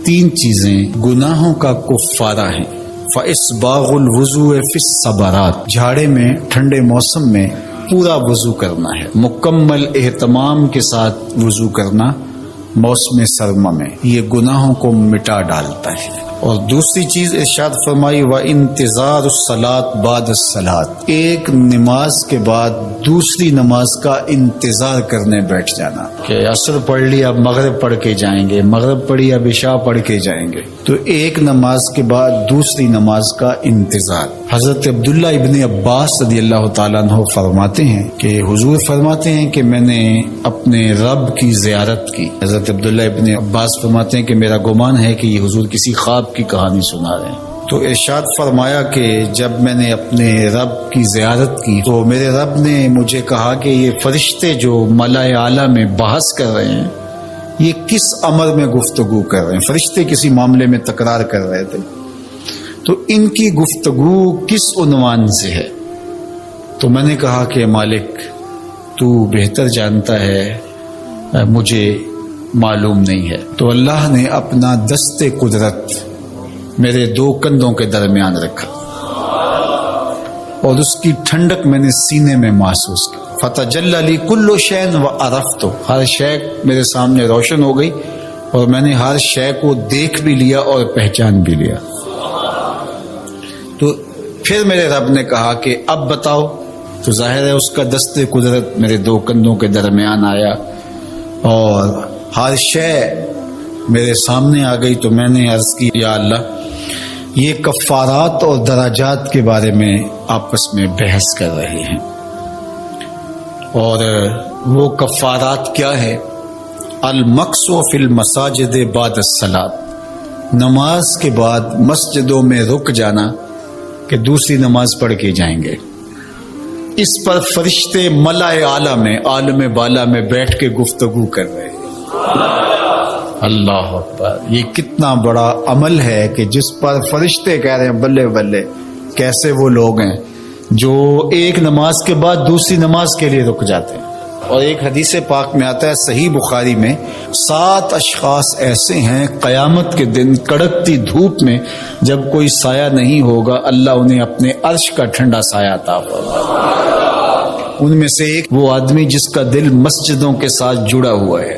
تین چیزیں گناہوں کا کفارہ ہیں۔ فَإِسْبَاغُ الْوُضُوءِ فِي الصَّبَرَاتِ، جھاڑے میں ٹھنڈے موسم میں پورا وضو کرنا ہے، مکمل اہتمام کے ساتھ وضو کرنا موسم سرما میں، یہ گناہوں کو مٹا ڈالتا ہے۔ اور دوسری چیز ارشاد فرمائی وَإِنْتِظَارُ الصَّلَاةِ بَعْدَ الصَّلَاةِ، ایک نماز کے بعد دوسری نماز کا انتظار کرنے بیٹھ جانا، کہ عصر پڑھ لی اب مغرب پڑھ کے جائیں گے، مغرب پڑھی اب عشاء پڑھ کے جائیں گے، تو ایک نماز کے بعد دوسری نماز کا انتظار۔ حضرت عبداللہ ابن عباس رضی اللہ تعالیٰ عنہ فرماتے ہیں کہ حضور فرماتے ہیں کہ میں نے اپنے رب کی زیارت کی۔ حضرت عبداللہ ابن عباس فرماتے ہیں کہ میرا گمان ہے کہ یہ حضور کسی خواب کی کہانی سنا رہے ہیں۔ تو ارشاد فرمایا کہ جب میں نے اپنے رب کی زیارت کی تو میرے رب نے مجھے کہا کہ یہ فرشتے جو ملائے اعلیٰ میں بحث کر رہے ہیں یہ کس امر میں گفتگو کر رہے ہیں، فرشتے کسی معاملے میں تکرار کر رہے تھے، تو ان کی گفتگو کس عنوان سے ہے؟ تو میں نے کہا کہ مالک تو بہتر جانتا ہے، مجھے معلوم نہیں ہے۔ تو اللہ نے اپنا دست قدرت میرے دو کندھوں کے درمیان رکھا اور اس کی ٹھنڈک میں نے سینے میں محسوس کی۔ فتجلی لی کل شیء وعرفت، ہر شے میرے سامنے روشن ہو گئی اور میں نے ہر شے کو دیکھ بھی لیا اور پہچان بھی لیا۔ تو پھر میرے رب نے کہا کہ اب بتاؤ، تو ظاہر ہے اس کا دست قدرت میرے دو کندھوں کے درمیان آیا اور ہر شے میرے سامنے آ گئی۔ تو میں نے عرض کی یا اللہ یہ کفارات اور درجات کے بارے میں آپس میں بحث کر رہے ہیں، اور وہ کفارات کیا ہے؟ المکث فی المساجد بعد الصلاۃ، نماز کے بعد مسجدوں میں رک جانا کہ دوسری نماز پڑھ کے جائیں گے۔ اس پر فرشتے ملائے اعلیٰ میں عالم بالا میں بیٹھ کے گفتگو کر رہے ہیں۔ اللہ اکبر، یہ کتنا بڑا عمل ہے کہ جس پر فرشتے کہہ رہے ہیں بلے بلے، کیسے وہ لوگ ہیں جو ایک نماز کے بعد دوسری نماز کے لیے رک جاتے ہیں۔ اور ایک حدیث پاک میں آتا ہے صحیح بخاری میں، 7 اشخاص ایسے ہیں قیامت کے دن کڑکتی دھوپ میں جب کوئی سایہ نہیں ہوگا اللہ انہیں اپنے عرش کا ٹھنڈا سایہ عطا فرمائے۔ ان میں سے ایک وہ آدمی جس کا دل مسجدوں کے ساتھ جڑا ہوا ہے،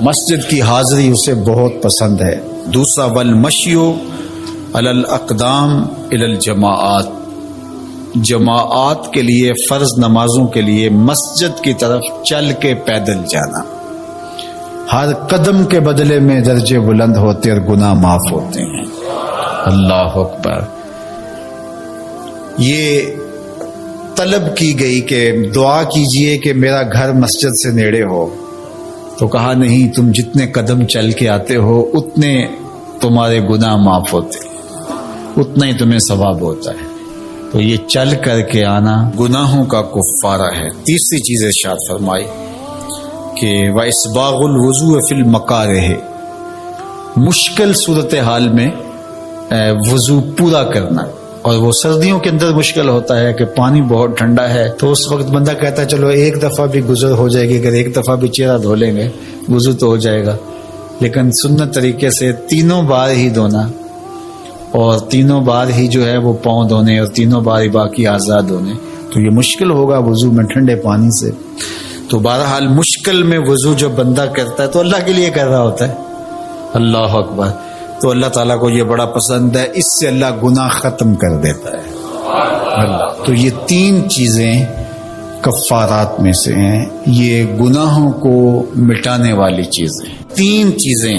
مسجد کی حاضری اسے بہت پسند ہے۔ دوسرا والمشی علی الاقدام الی الجماعات، جماعات کے لیے فرض نمازوں کے لیے مسجد کی طرف چل کے پیدل جانا، ہر قدم کے بدلے میں درجے بلند ہوتے اور گناہ معاف ہوتے ہیں۔ اللہ اکبر، یہ طلب کی گئی کہ دعا کیجئے کہ میرا گھر مسجد سے نیڑے ہو، تو کہا نہیں، تم جتنے قدم چل کے آتے ہو اتنے تمہارے گناہ معاف ہوتے، اتنا ہی تمہیں ثواب ہوتا ہے۔ تو یہ چل کر کے آنا گناہوں کا کفارہ ہے۔ تیسری چیز ارشاد فرمائی کہ وَإِسْبَاغُ الْوُضُوءِ فِي الْمَكَارِهِ، مشکل صورتحال میں وضو پورا کرنا، اور وہ سردیوں کے اندر مشکل ہوتا ہے کہ پانی بہت ٹھنڈا ہے، تو اس وقت بندہ کہتا ہے چلو ایک دفعہ بھی گزر ہو جائے گی، اگر ایک دفعہ بھی چہرہ دھو لیں گے وضو تو ہو جائے گا، لیکن سنت طریقے سے 3 بار ہی دھونا، اور 3 بار ہی جو ہے وہ پاؤں دھونے، اور 3 بار ہی باقی آزاد دھونے، تو یہ مشکل ہوگا وضو میں ٹھنڈے پانی سے۔ تو بہرحال مشکل میں وضو جو بندہ کرتا ہے تو اللہ کے لیے کر رہا ہوتا ہے۔ اللہ اکبر، تو اللہ تعالیٰ کو یہ بڑا پسند ہے، اس سے اللہ گناہ ختم کر دیتا ہے اللہ۔ تو یہ 3 چیزیں کفارات میں سے ہیں، یہ گناہوں کو مٹانے والی چیزیں، 3 چیزیں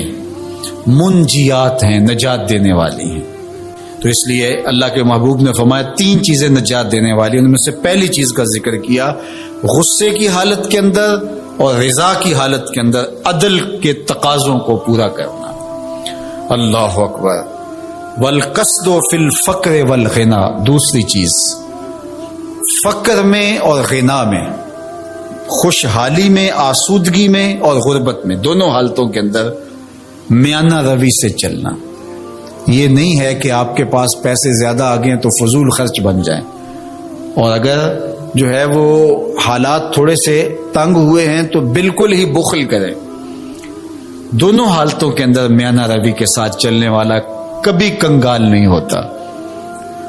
منجیات ہیں، نجات دینے والی ہیں۔ تو اس لیے اللہ کے محبوب نے فرمایا 3 چیزیں نجات دینے والی، ان میں سے پہلی چیز کا ذکر کیا، غصے کی حالت کے اندر اور رضا کی حالت کے اندر عدل کے تقاضوں کو پورا کرنا۔ اللہ اکبر، والقصد فی الفقر والغنا، دوسری چیز فقر میں اور غنا میں، خوشحالی میں، آسودگی میں اور غربت میں، دونوں حالتوں کے اندر میانہ روی سے چلنا۔ یہ نہیں ہے کہ آپ کے پاس پیسے زیادہ آ گئے تو فضول خرچ بن جائیں، اور اگر جو ہے وہ حالات تھوڑے سے تنگ ہوئے ہیں تو بالکل ہی بخل کریں، دونوں حالتوں کے اندر میانہ روی کے ساتھ چلنے والا کبھی کنگال نہیں ہوتا.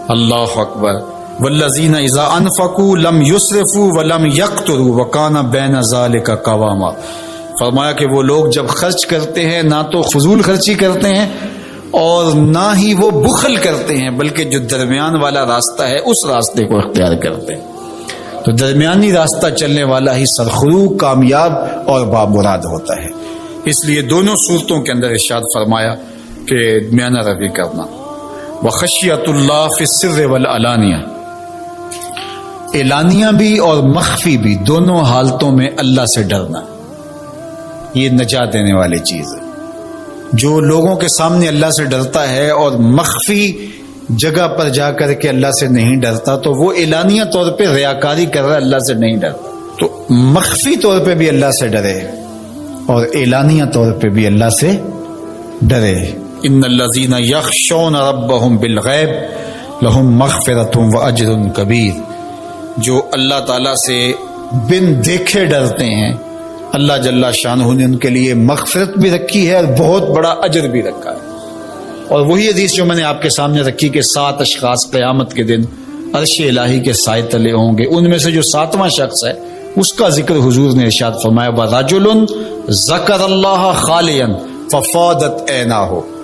اللہ اکبر. والذین اذا انفقوا لم یسرفوا ولم یقتروا وکان بین ذلک قواما. فرمایا کہ وہ لوگ جب خرچ کرتے ہیں نہ تو فضول خرچی کرتے ہیں اور نہ ہی وہ بخل کرتے ہیں، بلکہ جو درمیان والا راستہ ہے اس راستے کو اختیار کرتے ہیں. تو درمیانی راستہ چلنے والا ہی سرخرو، کامیاب اور بامراد ہوتا ہے. اس لیے دونوں صورتوں کے اندر ارشاد فرمایا کہ میانہ روی کرنا. وخشیت اللہ فی السر والعلانیہ، اعلانیہ بھی اور مخفی بھی دونوں حالتوں میں اللہ سے ڈرنا، یہ نجات دینے والی چیز ہے. جو لوگوں کے سامنے اللہ سے ڈرتا ہے اور مخفی جگہ پر جا کر کے اللہ سے نہیں ڈرتا تو وہ اعلانیہ طور پہ ریاکاری کر رہا ہے، اللہ سے نہیں ڈرتا. تو مخفی طور پہ بھی اللہ سے ڈرے اور اعلانیہ طور پہ بھی اللہ سے ڈرے. ان الذین یخشون ربهم بالغیب لهم مغفرۃ واجر کبیر. جو اللہ تعالیٰ سے بن دیکھے ڈرتے ہیں، اللہ جل شانہ نے ان کے لیے مغفرت بھی رکھی ہے اور بہت بڑا اجر بھی رکھا ہے. اور وہی حدیث جو میں نے آپ کے سامنے رکھی کہ 7 اشخاص قیامت کے دن عرش الہی کے سائے تلے ہوں گے، ان میں سے جو 7واں شخص ہے اس کا ذکر حضور نے ارشاد فرمایا وَرَجُلٌ ذَكَرَ اللَّهَ خَالِيًا فَفَاضَتْ عَيْنَاهُ.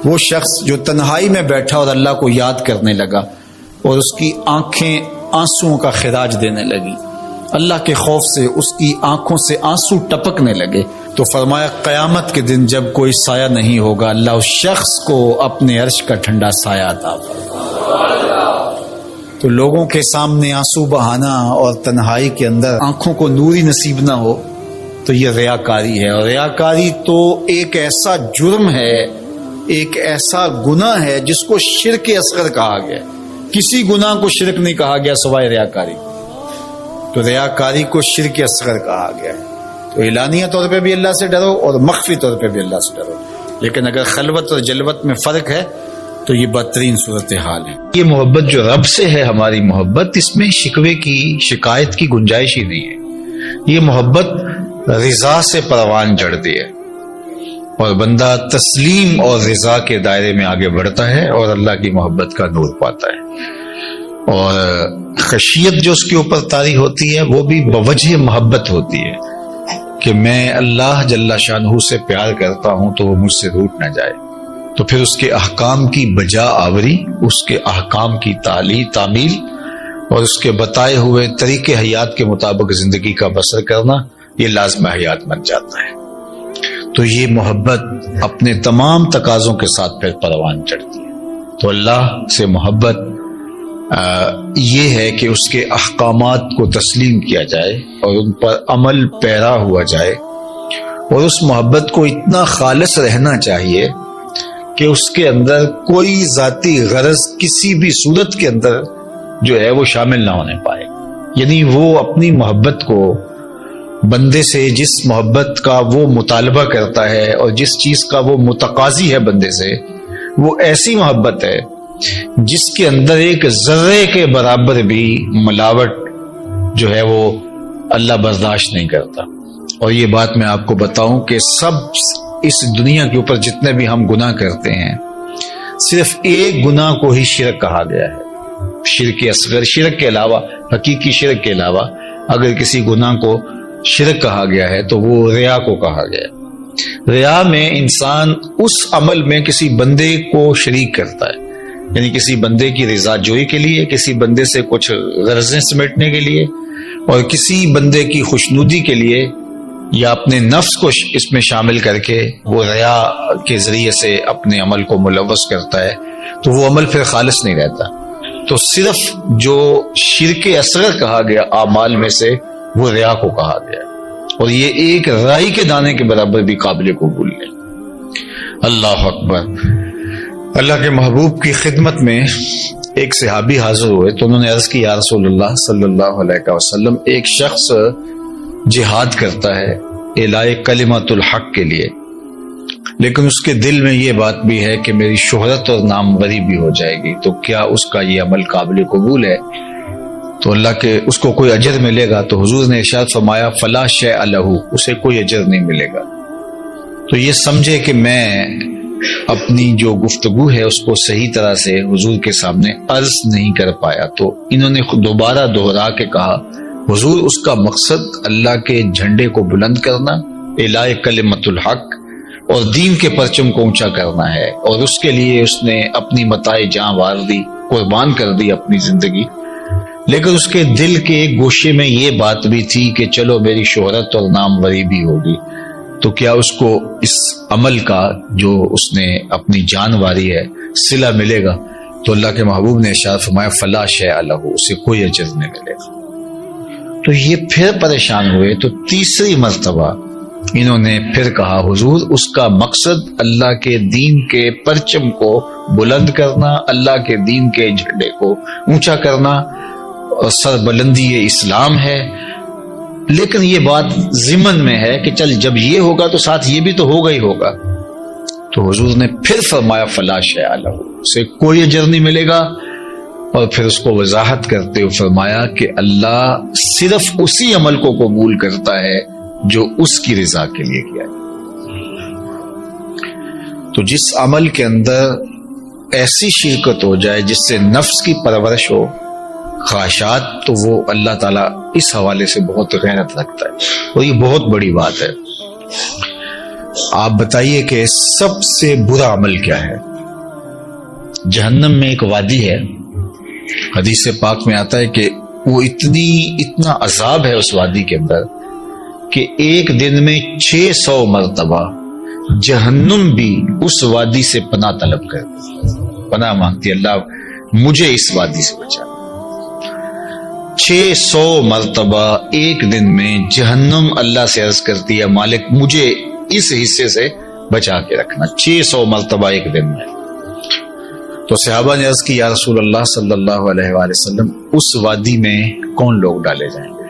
وہ شخص جو تنہائی میں بیٹھا اور اللہ کو یاد کرنے لگا اور اس کی آنکھیں آنسوؤں کا خراج دینے لگی، اللہ کے خوف سے اس کی آنکھوں سے آنسو ٹپکنے لگے، تو فرمایا قیامت کے دن جب کوئی سایہ نہیں ہوگا اللہ اس شخص کو اپنے عرش کا ٹھنڈا سایہ عطا فرمائے. تو لوگوں کے سامنے آنسو بہانا اور تنہائی کے اندر آنکھوں کو نوری نصیب نہ ہو تو یہ ریاکاری ہے. اور ریاکاری تو ایک ایسا جرم ہے، ایک ایسا گناہ ہے جس کو شرک اصغر کہا گیا. کسی گناہ کو شرک نہیں کہا گیا سوائے ریاکاری. تو ریاکاری کو شرک اصغر کہا گیا ہے. تو اعلانیہ طور پہ بھی اللہ سے ڈرو اور مخفی طور پہ بھی اللہ سے ڈرو. لیکن اگر خلوت اور جلوت میں فرق ہے تو یہ بدترین صورتحال ہے. یہ محبت جو رب سے ہے، ہماری محبت، اس میں شکوے کی، شکایت کی گنجائش ہی نہیں ہے. یہ محبت رضا سے پروان چڑھتی ہے اور بندہ تسلیم اور رضا کے دائرے میں آگے بڑھتا ہے اور اللہ کی محبت کا نور پاتا ہے. اور خشیت جو اس کے اوپر طاری ہوتی ہے وہ بھی بوجہ محبت ہوتی ہے کہ میں اللہ جل شانہ سے پیار کرتا ہوں تو وہ مجھ سے روٹ نہ جائے. تو پھر اس کے احکام کی بجا آوری، اس کے احکام کی تعمیل اور اس کے بتائے ہوئے طریقے حیات کے مطابق زندگی کا بسر کرنا یہ لازم حیات بن جاتا ہے. تو یہ محبت اپنے تمام تقاضوں کے ساتھ پھر پروان چڑھتی ہے. تو اللہ سے محبت یہ ہے کہ اس کے احکامات کو تسلیم کیا جائے اور ان پر عمل پیرا ہوا جائے، اور اس محبت کو اتنا خالص رہنا چاہیے کہ اس کے اندر کوئی ذاتی غرض کسی بھی صورت کے اندر جو ہے وہ شامل نہ ہونے پائے. یعنی وہ اپنی محبت کو بندے سے جس محبت کا وہ مطالبہ کرتا ہے اور جس چیز کا وہ متقاضی ہے بندے سے، وہ ایسی محبت ہے جس کے اندر ایک ذرے کے برابر بھی ملاوٹ جو ہے وہ اللہ برداشت نہیں کرتا. اور یہ بات میں آپ کو بتاؤں کہ سب اس دنیا کے اوپر جتنے بھی ہم گناہ کرتے ہیں، صرف ایک گناہ کو ہی شرک کہا گیا ہے، شرک اصغر. شرک کے علاوہ، حقیقی شرک کے علاوہ اگر کسی گناہ کو شرک کہا گیا ہے تو وہ ریا کو کہا گیا. ریا میں انسان اس عمل میں کسی بندے کو شریک کرتا ہے، یعنی کسی بندے کی رضا جوئی کے لیے، کسی بندے سے کچھ غرضیں سمیٹنے کے لیے، اور کسی بندے کی خوشنودی کے لیے، یا اپنے نفس کو اس میں شامل کر کے وہ ریا کے ذریعے سے اپنے عمل کو ملوث کرتا ہے، تو وہ عمل پھر خالص نہیں رہتا. تو صرف جو شرک اصغر کہا گیا اعمال میں سے وہ ریا کو کہا گیا، اور یہ ایک رائی کے دانے کے برابر بھی قابل قبول ہے. اللہ اکبر. اللہ کے محبوب کی خدمت میں ایک صحابی حاضر ہوئے تو انہوں نے عرض کی، یا رسول اللہ صلی اللہ علیہ وسلم، ایک شخص جہاد کرتا ہے اعلاء کلمت الحق کے لیے، لیکن اس کے دل میں یہ بات بھی ہے کہ میری شہرت اور ناموری بھی ہو جائے گی، تو کیا اس کا یہ عمل قابل قبول ہے؟ تو اللہ کے اس کو کوئی اجر ملے گا؟ تو حضور نے ارشاد فرمایا، فلا شیء لہ، اسے کوئی اجر نہیں ملے گا. تو یہ سمجھے کہ میں اپنی جو گفتگو ہے اس کو صحیح طرح سے حضور کے سامنے عرض نہیں کر پایا، تو انہوں نے دوبارہ دوہرا کے کہا حضور اس کا مقصد اللہ کے جھنڈے کو بلند کرنا، اعلاء کلمت الحق اور دین کے پرچم کو اونچا کرنا ہے، اور اس کے لیے اس نے اپنی متاع جاں وار دی، قربان کر دی اپنی زندگی۔ لیکن اس کے دل کے ایک گوشے میں یہ بات بھی تھی کہ چلو میری شہرت اور ناموری بھی ہوگی، تو کیا اس کو اس عمل کا جو اس نے اپنی جان واری ہے صلہ ملے گا؟ تو اللہ کے محبوب نے ارشاد فرمایا فلا شیء لہ، اسے کوئی اجر نہیں ملے گا۔ تو یہ پھر پریشان ہوئے، تو تیسری مرتبہ انہوں نے پھر کہا حضور اس کا مقصد اللہ کے دین کے پرچم کو بلند کرنا، اللہ کے دین کے جھنڈے کو اونچا کرنا اور سربلندی اسلام ہے، لیکن یہ بات ضمن میں ہے کہ چل جب یہ ہوگا تو ساتھ یہ بھی تو ہوگا ہی ہوگا۔ تو حضور نے پھر فرمایا فلا شیء لہ، اسے کوئی اجر نہیں ملے گا، اور پھر اس کو وضاحت کرتے ہوئے فرمایا کہ اللہ صرف اسی عمل کو قبول کرتا ہے جو اس کی رضا کے لیے کیا ہے۔ تو جس عمل کے اندر ایسی شرکت ہو جائے جس سے نفس کی پرورش ہو، خواہشات، تو وہ اللہ تعالیٰ اس حوالے سے بہت غیرت رکھتا ہے، اور یہ بہت بڑی بات ہے۔ آپ بتائیے کہ سب سے برا عمل کیا ہے؟ جہنم میں ایک وادی ہے، حدیث پاک میں آتا ہے کہ وہ اتنا عذاب ہے اس وادی کے اندر کہ ایک دن میں 600 مرتبہ جہنم بھی اس وادی سے پناہ طلب کرتی، پناہ مانگتی، اللہ مجھے اس وادی سے بچا۔ 600 مرتبہ ایک دن میں جہنم اللہ سے عرض کرتی ہے مالک مجھے اس حصے سے بچا کے رکھنا، 600 مرتبہ ایک دن میں۔ تو صحابہ نے عرض کی یا رسول اللہ صلی اللہ علیہ وآلہ وسلم اس وادی میں کون لوگ ڈالے جائیں گے؟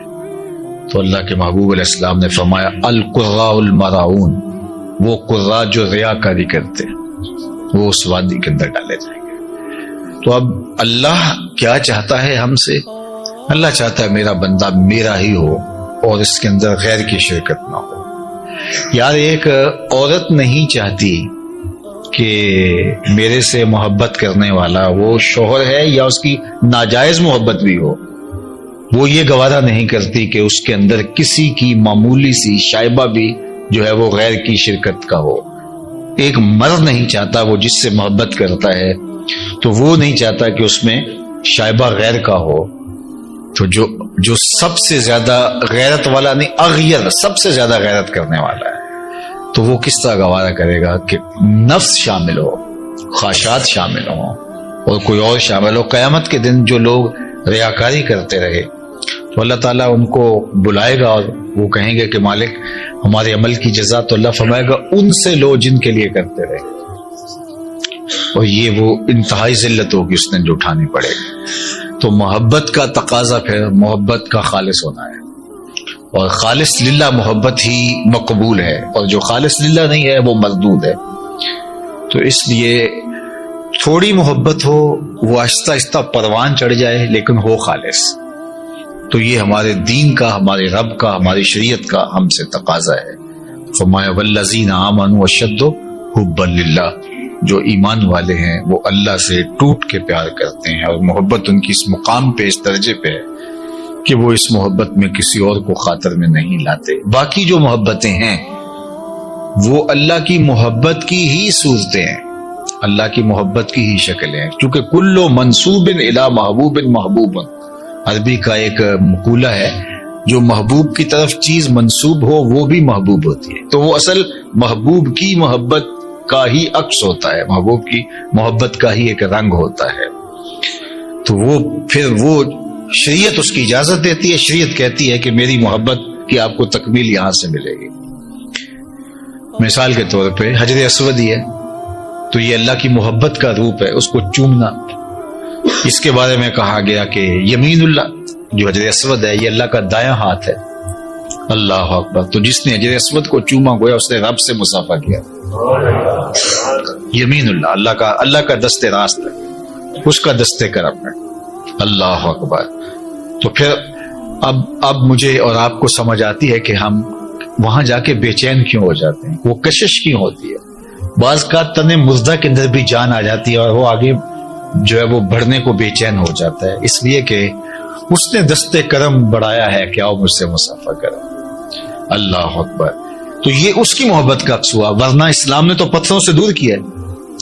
تو اللہ کے محبوب علیہ السلام نے فرمایا القراء المراؤون، وہ قراء جو ریاکاری کرتے وہ اس وادی کے اندر ڈالے جائیں گے۔ تو اب اللہ کیا چاہتا ہے ہم سے؟ اللہ چاہتا ہے میرا بندہ میرا ہی ہو اور اس کے اندر غیر کی شرکت نہ ہو۔ یار ایک عورت نہیں چاہتی کہ میرے سے محبت کرنے والا وہ شوہر ہے یا اس کی ناجائز محبت بھی ہو، وہ یہ گوارا نہیں کرتی کہ اس کے اندر کسی کی معمولی سی شائبہ بھی جو ہے وہ غیر کی شرکت کا ہو۔ ایک مرد نہیں چاہتا، وہ جس سے محبت کرتا ہے تو وہ نہیں چاہتا کہ اس میں شائبہ غیر کا ہو۔ تو جو سب سے زیادہ غیرت والا نہیں، اغیر سب سے زیادہ غیرت کرنے والا ہے، تو وہ کس طرح گوارا کرے گا کہ نفس شامل ہو، خواہشات شامل ہوں اور کوئی اور شامل ہو؟ قیامت کے دن جو لوگ ریاکاری کرتے رہے تو اللہ تعالیٰ ان کو بلائے گا اور وہ کہیں گے کہ مالک ہمارے عمل کی جزا، تو اللہ فرمائے گا ان سے لو جن کے لیے کرتے رہے، اور یہ وہ انتہائی ذلت ہوگی اس نے جو اٹھانی پڑے گی۔ تو محبت کا تقاضا پھر محبت کا خالص ہونا ہے، اور خالص للہ محبت ہی مقبول ہے، اور جو خالص للہ نہیں ہے وہ مردود ہے۔ تو اس لیے تھوڑی محبت ہو، وہ آہستہ آہستہ پروان چڑھ جائے، لیکن ہو خالص۔ تو یہ ہمارے دین کا، ہمارے رب کا، ہماری شریعت کا ہم سے تقاضا ہے۔ فرمایا والذین آمنوا اشد حبا للہ، جو ایمان والے ہیں وہ اللہ سے ٹوٹ کے پیار کرتے ہیں، اور محبت ان کی اس مقام پہ، اس درجے پہ ہے کہ وہ اس محبت میں کسی اور کو خاطر میں نہیں لاتے۔ باقی جو محبتیں ہیں وہ اللہ کی محبت کی ہی صورتیں ہیں، اللہ کی محبت کی ہی شکلیں ہیں، کیونکہ کلو منصوب الی محبوب محبوب، عربی کا ایک مقولہ ہے جو محبوب کی طرف چیز منصوب ہو وہ بھی محبوب ہوتی ہے، تو وہ اصل محبوب کی محبت کا ہی عکس ہوتا ہے، محبوب کی محبت کا ہی ایک رنگ ہوتا ہے۔ تو وہ پھر وہ شریعت اس کی اجازت دیتی ہے، شریعت کہتی ہے کہ میری محبت کی آپ کو تکمیل یہاں سے ملے گی۔ مثال کے طور پہ حجر اسود ہی ہے، تو یہ اللہ کی محبت کا روپ ہے، اس کو چومنا۔ اس کے بارے میں کہا گیا کہ یمین اللہ، جو حجر اسود ہے یہ اللہ کا دایاں ہاتھ ہے۔ اللہ اکبر! تو جس نے حجر اسود کو چوما گویا اس نے رب سے مسافہ کیا۔ یمین اللہ، اللہ کا دست راست ہے، اس کا دست کرم ہے۔ اللہ اکبر! تو پھر اب مجھے اور آپ کو سمجھ آتی ہے کہ ہم وہاں جا کے بے چین کیوں ہو جاتے ہیں؟ وہ کشش کیوں ہوتی ہے؟ بعض کا تن مردہ کے اندر بھی جان آ جاتی ہے اور وہ آگے جو ہے وہ بڑھنے کو بے چین ہو جاتا ہے، اس لیے کہ اس نے دستے کرم بڑھایا ہے کہ آؤ مجھ سے مسافہ کرو۔ اللہ اکبر۔ تو یہ اس کی محبت کا عکس ہوا، ورنہ اسلام نے تو پتھروں سے دور کیا ہے۔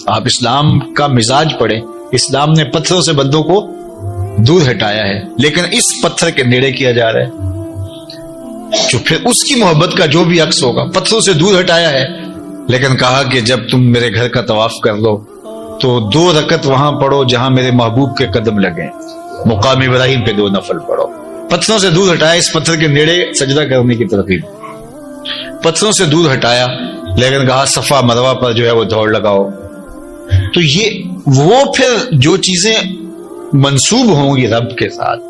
آپ اسلام کا مزاج پڑھیں، اسلام نے پتھروں سے بندوں کو دور ہٹایا ہے، لیکن اس پتھر کے نیڑے کیا جا رہا ہے، جو پھر اس کی محبت کا جو بھی عکس ہوگا۔ پتھروں سے دور ہٹایا ہے، لیکن کہا کہ جب تم میرے گھر کا طواف کر لو تو 2 رکعت وہاں پڑھو جہاں میرے محبوب کے قدم لگیں، مقام ابراہیم پہ 2 نفل پڑھو۔ پتھروں سے دور ہٹایا، اس پتھر کے نیڑے سجدہ کرنے کی ترغیب، پتھروں سے دور ہٹایا، لیکن کہا صفا مروہ پر جو ہے وہ دوڑ لگاؤ۔ تو یہ وہ پھر جو چیزیں منسوب ہوں گی رب کے ساتھ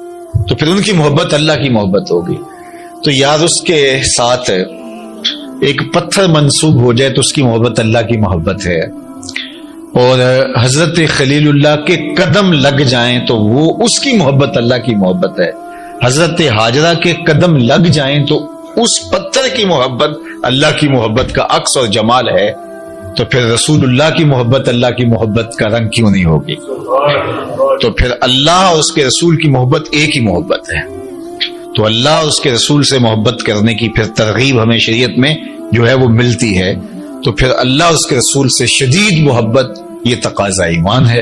تو پھر ان کی محبت اللہ کی محبت ہوگی۔ تو یاد اس کے ساتھ ایک پتھر منسوب ہو جائے تو اس کی محبت اللہ کی محبت ہے، اور حضرت خلیل اللہ کے قدم لگ جائیں تو وہ اس کی محبت اللہ کی محبت ہے، حضرت ہاجرہ کے قدم لگ جائیں تو اس پتھر کی محبت اللہ کی محبت کا عکس اور جمال ہے۔ تو پھر رسول اللہ کی محبت اللہ کی محبت کا رنگ کیوں نہیں ہوگی؟ تو پھر اللہ اور اس کے رسول کی محبت ایک ہی محبت ہے۔ تو اللہ اور اس کے رسول سے محبت کرنے کی پھر ترغیب ہمیں شریعت میں جو ہے وہ ملتی ہے۔ تو پھر اللہ اور اس کے رسول سے شدید محبت یہ تقاضا ایمان ہے،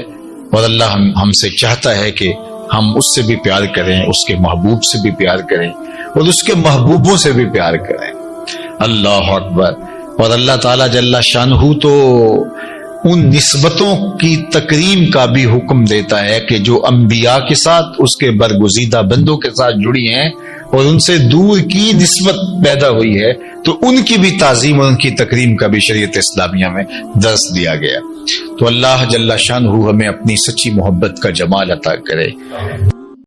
اور اللہ ہم سے چاہتا ہے کہ ہم اس سے بھی پیار کریں، اس کے محبوب سے بھی پیار کریں، اور اس کے محبوبوں سے بھی پیار کریں۔ اللہ اکبر۔ اور اللہ تعالیٰ جل شانہ تو ان نسبتوں کی تکریم کا بھی حکم دیتا ہے کہ جو انبیاء کے ساتھ، اس کے برگزیدہ بندوں کے ساتھ جڑی ہیں اور ان سے دور کی نسبت پیدا ہوئی ہے، تو ان کی بھی تعظیم اور ان کی تکریم کا بھی شریعت اسلامیہ میں درس دیا گیا۔ تو اللہ جل شانہ ہمیں اپنی سچی محبت کا جمال عطا کرے۔